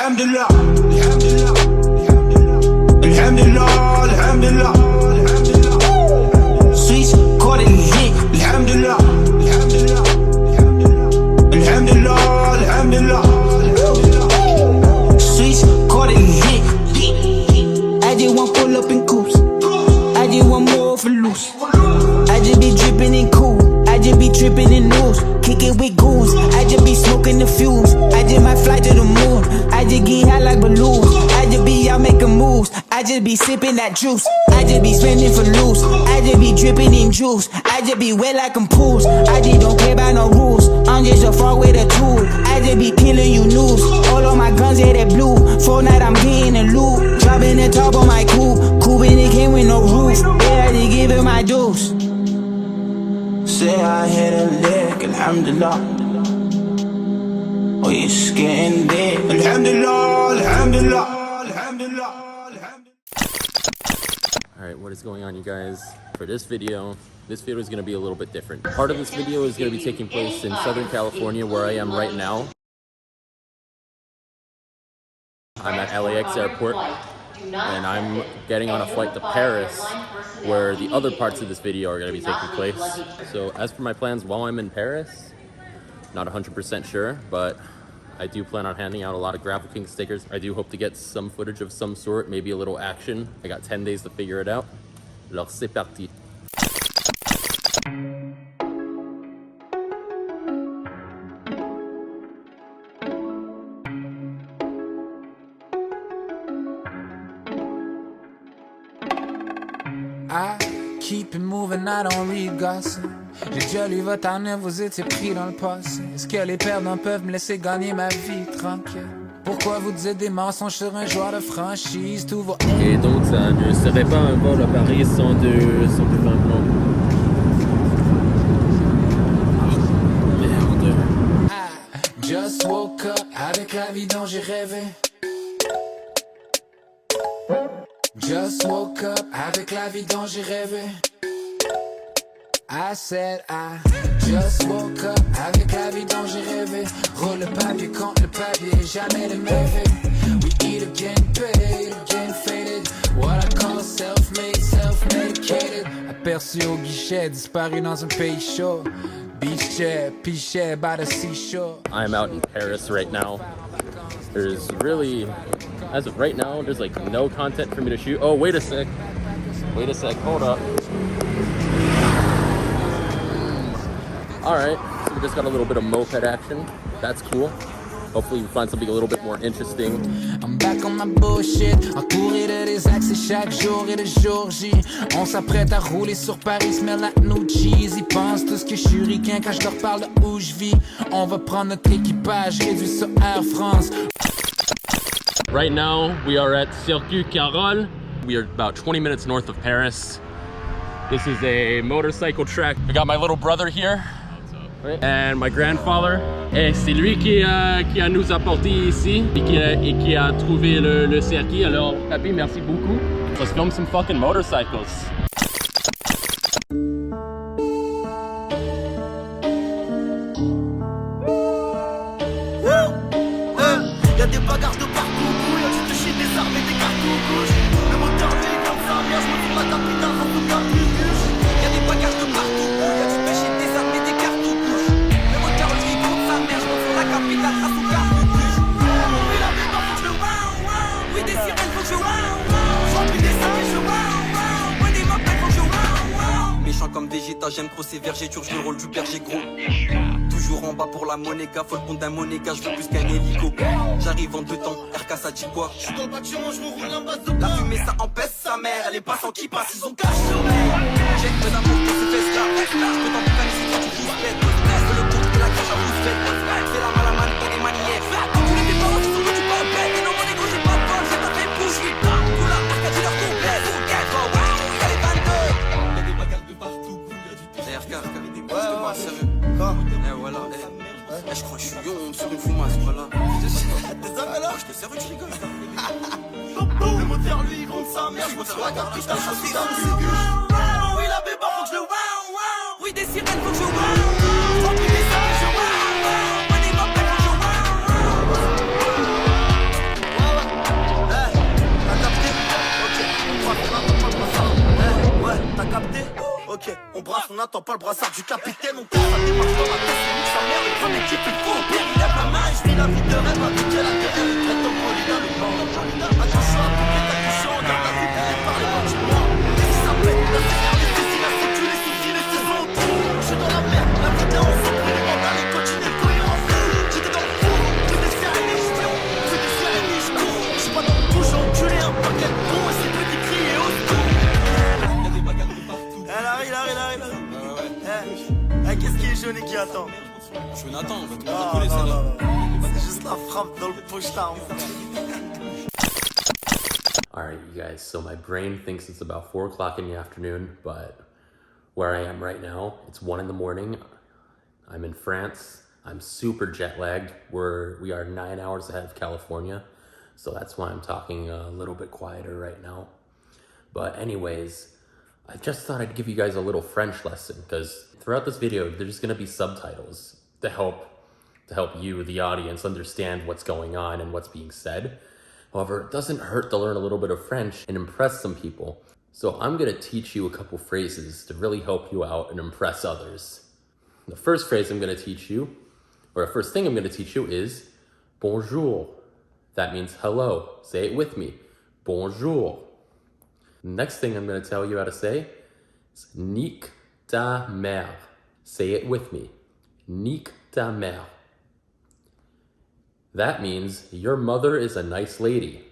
Alhamdulillah, alhamdulillah, alhamdulillah, alhamdulillah, alhamdulillah. Swiss, call it hit. Alhamdulillah, alhamdulillah, alhamdulillah, alhamdulillah, alhamdulillah. Swiss, call it hit. I just want pull up in coops. I just want more for loose. I just be dripping in cool. I just be tripping in news. Kick it with goons. I just be smoking the fumes. I just might fly to the moon. I just get high like balloons. I just be out making moves. I just be sipping that juice. I just be spending for loose. I just be dripping in juice. I just be wet like I'm pools. I just don't play by no rules. I'm just a far with a tool. I just be killing you news. All of my guns, yeah, they blue. Fortnite, I'm getting a loot. Dropping the top on my coupe. Coupe and it came with no roof. Yeah, I just give it my dues. Say I hit a lick, alhamdulillah. Oh, you're getting dead. Alhamdulillah, alhamdulillah, alhamdulillah, alhamdulillah. Alright, what is going on, you guys? For this video is going to be a little bit different. Part of this video is going to be taking place in Southern California, where I am right now. I'm at LAX airport, and I'm getting on a flight to Paris, where the other parts of this video are going to be taking place. So as for my plans while I'm in Paris, not 100% sure, but I do plan on handing out a lot of Gravel King stickers. I do hope to get some footage of some sort, maybe a little action. I got 10 days to figure it out. Alors c'est parti. I keep it moving, I don't read gossip. J'ai déjà lu votre année, vous étiez pris dans le passé. Est-ce que les perdants peuvent me laisser gagner ma vie tranquille? Pourquoi vous dites des mensonges sur un joueur de franchise? Tout va... Et donc ça ne serait pas un vol à Paris sans deux implants. Merde. I just woke up avec la vie dont j'ai rêvé. Just woke up avec la vie dont j'ai rêvé. I said I just woke up avec la vie dont j'ai rêvé. Roule le papier contre le papier, jamais le mauvais. We eat again, paid, again faded. What I call self-made, self-medicated. Aperçu au guichet, disparu dans un pays chaud. Beach chair, pichet by the seashore. I'm out in Paris right now. There's really, as of right now, there's like no content for me to shoot. Oh, wait a sec, hold up. Alright, so we just got a little bit of moped action. That's cool. Hopefully we find something a little bit more interesting. I'm back on my bullshit, entouré de des axes chaque jour et de jour J. On s'apprête à rouler sur Paris, smell like no cheese. Ils pensent tout ce que je suis ricain quand je leur parle de où je vis. On va prendre notre équipage, réduit sur Air France. Right now, we are at Circuit Carole. We are about 20 minutes north of Paris. This is a motorcycle track. We got my little brother here. And my grandfather. Et c'est lui qui nous a porté ici et qui a trouvé le circuit. Alors, Papi, merci beaucoup. Let's film some fucking motorcycles. Y'a des bagarres de partout, y'a du toucher des armes et des cartouches. Le moteur lui comme ça, bien je me fous la capitale, en tout cas plus bûche. Y'a des bagarres de partout, y'a du péché des armes et des cartouches. Le moteur lui comme ça, bien je me fous la capitale, en tout cas plus bûche. Oui la vie faut que je wow wow. Oui des sirènes faut que je wow wow. J'remplis des sacs et je wow wow. Oui des m'appelles faut que je wow wow. Méchant comme Vegeta, j'aime trop ces vergétures, je le rôle du berger gros. Toujours en bas pour la monéga, faut le compte d'un monéga, je veux plus qu'un hélico. J'arrive en 2 temps, RK ça dit quoi? J'suis dans le bâtiment, je me roule en base de la fumée, ça empêche sa mère, les passants qui passent, ils ont caché sur mer. J'ai une peu d'amour pour ces fesses là, j'peux t'en boucaner si toi tu rouspètes. Fais le compte de la cage à rouspète, fais la malamane, t'as des manières. Tous les tes parents qui sont venus pas en bête, et non mon égo j'ai pas de bol, j'ai pas fait bouche, j'suis pas. Tout là, RK dit leur complète, on guette, oh wow, y'a les 22. Y'a des bagarres de partout, y'a du t-shirt. RK, ouais, sérieux. Eh voilà, eh, je crois que je suis yon sur une foumasse, voilà. Désolé là, je te sers, tu rigoles. Le moteur lui gronde sa mère, je me fais la carte, je t'achète tout ça. Oui la béba faut que je wow wow. Oui des sirènes faut que je wow. J'remplis des sacs et je wow wow. Oui des m'appelles faut que je wow wow. Ok, on brasse, on n'attend pas le brassard du capitaine. On casse la démarche dans la tête, c'est nous sa mère. Le grand équipe, il faut au pire, il lève la main. Je vis la vie de rêve avec la terre. Il traite en Paulina, le blanc. Attention à toutes les attentions, garde la vie payée par les bâtiments. Il s'appelle la seigneur, les saisies, la sécu, les soucis, les saisons. Je suis dans la merde, la vie d'un on s'en prie, les mandats, les continuer de cohérence. J'étais dans le fond, plus des CRN et je cours. Plus des CRN et je cours. Je suis pas dans le coup, j'ai enculé un paquet de cons. Et c'est lui qui crie et au secours. Y'a des bagarres de partout. Elle arrive. Qu'est-ce qui est jaune et qui attend? Je suis Nathan, on va tout le monde coller celle-là. C'est juste la frappe dans le poche-tard. Alright, you guys, so my brain thinks it's about 4 o'clock in the afternoon, but where I am right now, it's 1 in the morning. I'm in France. I'm super jet lagged. We are 9 hours ahead of California, so that's why I'm talking a little bit quieter right now. But anyways, I just thought I'd give you guys a little French lesson, because throughout this video, there's gonna be subtitles to help you, the audience, understand what's going on and what's being said. However, it doesn't hurt to learn a little bit of French and impress some people. So I'm gonna teach you a couple phrases to really help you out and impress others. The first phrase I'm gonna teach you, or the first thing I'm gonna teach you is bonjour. That means hello. Say it with me. Bonjour. Next thing I'm gonna tell you how to say is nique ta mère. Say it with me. Nique ta mère. That means your mother is a nice lady.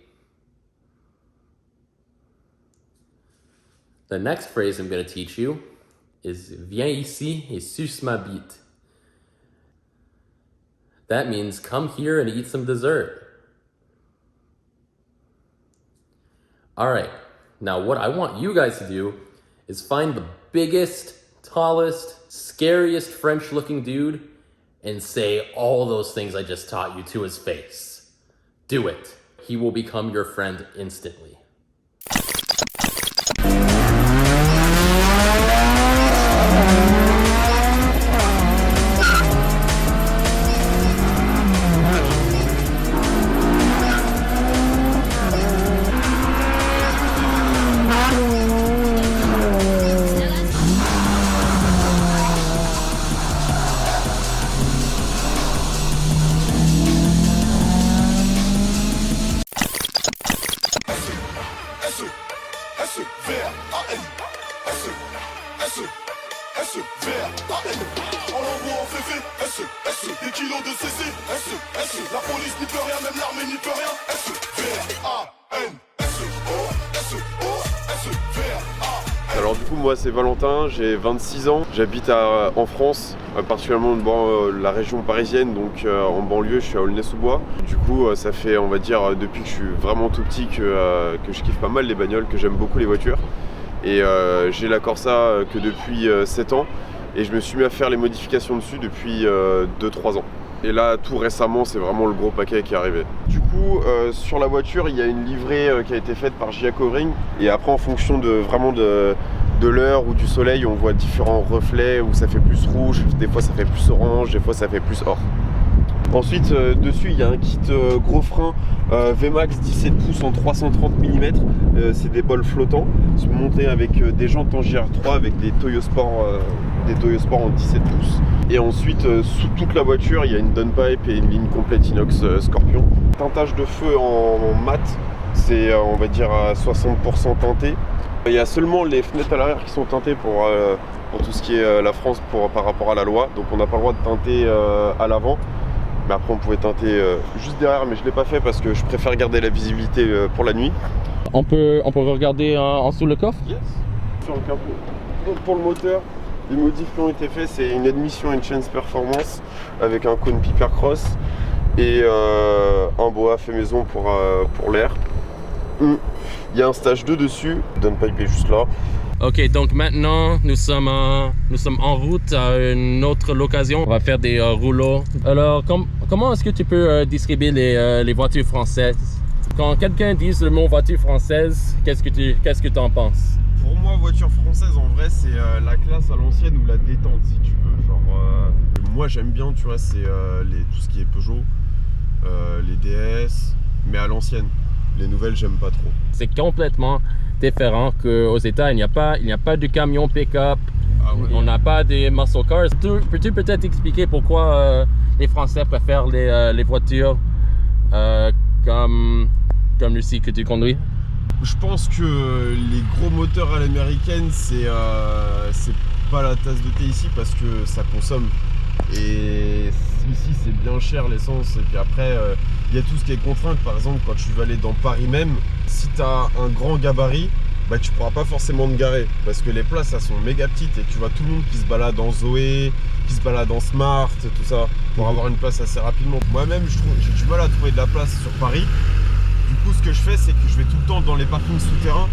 The next phrase I'm going to teach you is viens ici et suce ma bite. That means come here and eat some dessert. All right, now what I want you guys to do is find the biggest, tallest, scariest French-looking dude and say all those things I just taught you to his face. Do it. He will become your friend instantly. Des kilos de CC, la police n'y peut rien, même l'armée n'y peut rien. Alors du coup moi c'est Valentin, j'ai 26 ans, j'habite en France, particulièrement dans la région parisienne, donc en banlieue, je suis à Aulnay-sous-Bois. Du coup ça fait, on va dire, depuis que je suis vraiment tout petit que je kiffe pas mal les bagnoles, que j'aime beaucoup les voitures. Et j'ai la Corsa que depuis 7 ans et je me suis mis à faire les modifications dessus depuis 2-3 ans. Et là tout récemment c'est vraiment le gros paquet qui est arrivé. Du coup sur la voiture il y a une livrée qui a été faite par Gia Covering et après en fonction de l'heure ou du soleil on voit différents reflets où ça fait plus rouge, des fois ça fait plus orange, des fois ça fait plus or. Ensuite dessus il y a un kit gros frein VMAX 17 pouces en 330 mm, c'est des bols flottants, montés avec des jantes en JR3 avec des Toyo Sport en 17 pouces. Et ensuite sous toute la voiture il y a une downpipe et une ligne complète inox Scorpion. Teintage de feu en mat, c'est on va dire à 60% teinté. Il y a seulement les fenêtres à l'arrière qui sont teintées pour tout ce qui est la France par rapport à la loi, donc on n'a pas le droit de teinter à l'avant. Mais après on pouvait teinter juste derrière, mais je ne l'ai pas fait parce que je préfère garder la visibilité pour la nuit. On peut regarder en dessous le coffre? Yes. Pour le moteur, les modifs qui ont été faits, c'est une admission Enchance Performance avec un cône Piper Cross et un boa fait maison pour l'air. Il y a un stage 2 dessus, downpipe est juste là. Ok, donc maintenant nous sommes en route à une autre location. On va faire des rouleaux. Alors, comment est-ce que tu peux distribuer les voitures françaises? Quand quelqu'un dit le mot voiture française, qu'est-ce que tu en penses? Pour moi, voiture française, en vrai, c'est la classe à l'ancienne ou la détente, si tu veux. Genre, moi, j'aime bien, tu vois, c'est tout ce qui est Peugeot, les DS, mais à l'ancienne. Les nouvelles, j'aime pas trop. C'est complètement différent qu'aux États. Il n'y a pas de camion pick-up On n'a pas des muscle cars. Peux-tu peut-être expliquer pourquoi les Français préfèrent les voitures comme Lucie que tu conduis? Je pense que les gros moteurs à l'américaine, c'est pas la tasse de thé ici parce que ça consomme. Et ici, c'est bien cher l'essence. Et puis après, il y a tout ce qui est contrainte. Par exemple, quand tu vas aller dans Paris même, si tu as un grand gabarit, bah, tu pourras pas forcément te garer parce que les places, elles sont méga petites et tu vois tout le monde qui se balade en Zoé, qui se balade en Smart, tout ça, pour avoir une place assez rapidement. Moi-même, j'ai du mal à trouver de la place sur Paris. Du coup, ce que je fais, c'est que je vais tout le temps dans les parkings souterrains.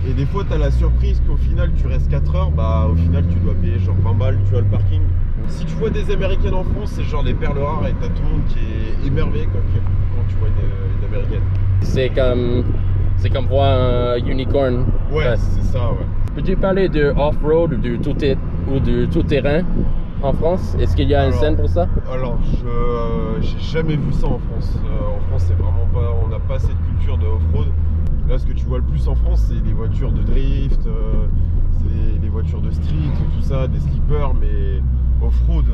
Et des fois, tu as la surprise qu'au final, tu restes 4 heures. Bah, au final, tu dois payer genre 20 balles, tu vois, le parking. Si tu vois des Américaines en France, c'est genre des perles rares et t'as tout le monde qui est émerveillé quand tu vois une Américaine. C'est comme voir un unicorn. Ouais, c'est ça, ouais. Peux-tu parler de off-road ou du tout-terrain en France? Est-ce qu'il y a une scène pour ça? Alors, j'ai jamais vu ça en France. En France, c'est vraiment pas, on n'a pas cette culture de off-road. Là, ce que tu vois le plus en France, c'est des voitures de drift, c'est des voitures de street, tout ça, des skippers, mais off-road,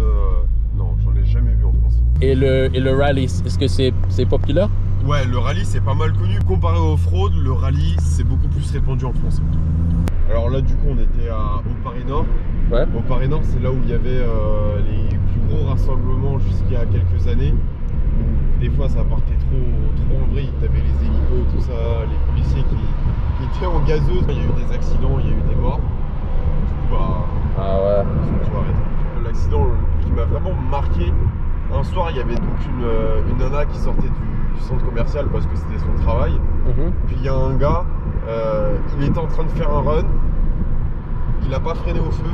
non, j'en ai jamais vu en France. Et le rallye, est-ce que c'est populaire? Ouais, le rallye, c'est pas mal connu. Comparé au off-road, le rallye, c'est beaucoup plus répandu en France. Alors là, du coup, on était au Paris Nord. Ouais. Au Paris Nord, c'est là où il y avait les plus gros rassemblements jusqu'il y a quelques années. Des fois, ça partait trop en vrille. T'avais les hélicos, tout ça, les policiers qui étaient en gazeuse. Il y a eu des accidents, il y a eu des morts. Du coup, bah, Ah ouais. ils ont tout arrêté. L'accident qui m'a vraiment marqué, un soir, il y avait donc une nana qui sortait du centre commercial parce que c'était son travail. Puis il y a un gars, il était en train de faire un run, il n'a pas freiné au feu,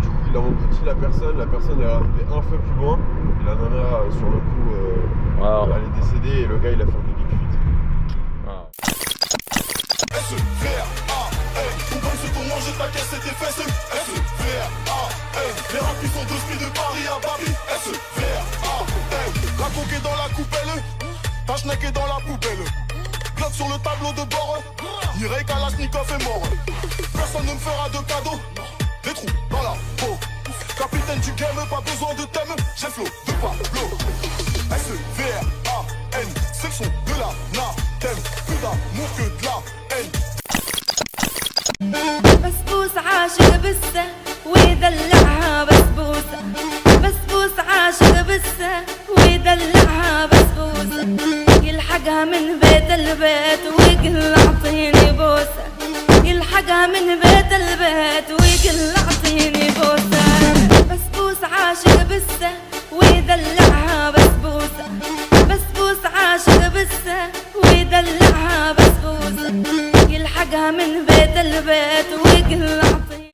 du coup il a embouti la personne elle est arrivée un feu plus loin, et la nana sur le coup elle est décédée et le gars il a fait un délit de fuite. S-V-R-A-N. Ton bain sur ton manger ta caisse et tes fesses. S-V-R-A-N. Les rapis sont de speed de Paris à Paris. S-V-R-A-N. La coque est dans la coupelle, ta schneck est dans la poubelle. Glock sur le tableau de bord, Iré Kalachnikov est mort. Personne ne me fera de cadeau, des trous dans la peau. Capitaine du game, pas besoin de thème, j'ai flow de Pablo. S-V-R-A-N, c'est le son de la thème. Plus d'amour que de la haine. بسبوس عاشق بسه ويدلعها بسبوسة بسبوس عاشق بسه ويدلعها بسبوسة يلحقها من بيت البيت ويقول اعطيني بوسة يلحقها من بيت البيت ويقول اعطيني بوسة بسبوس عاشق بسه ويدلعها بسبوسة بسبوس عاشق بسه ويدلعها بسبوسة يلحقها من بيت البيت ويقول